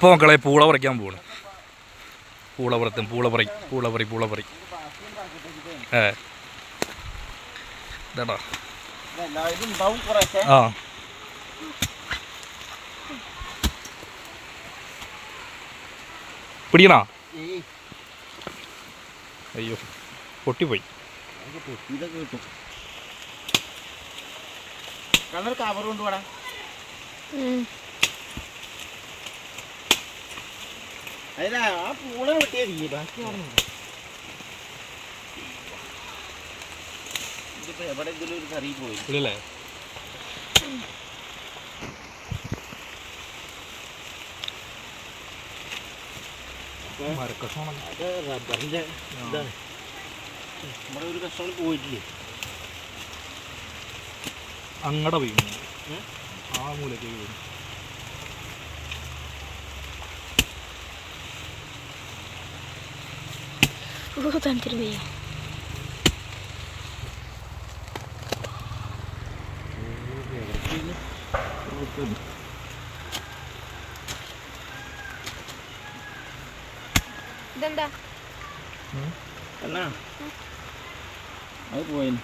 അപ്പോൾ മക്കളെ പൂള പറിക്കാൻ പോകണം. പൂള പറിത്തും പൂളപറി ഇതാടാ ആ പിടിക്കണോ? അയ്യോ പൊട്ടിപ്പോയി. കവർ കൊണ്ടുപോടാ. അതിനാ ആ പൂള വെട്ടിയാ ബാക്കി ഇതിപ്പോ എവിടെയെങ്കിലും ഒരു കറി പോയി ഇല്ലല്ലേ? അത് റബ്ബറിന്റെ ഇതാണ്. നമ്മുടെ ഒരു കഷ്ടങ്ങൾ പോയിട്ടില്ലേ? അങ്ങടെ വീണു ആ മൂലക്ക് വീണു. തണുത്തിരുവയ്യ ഇതെന്താ എന്നാ അത് പോയതാ.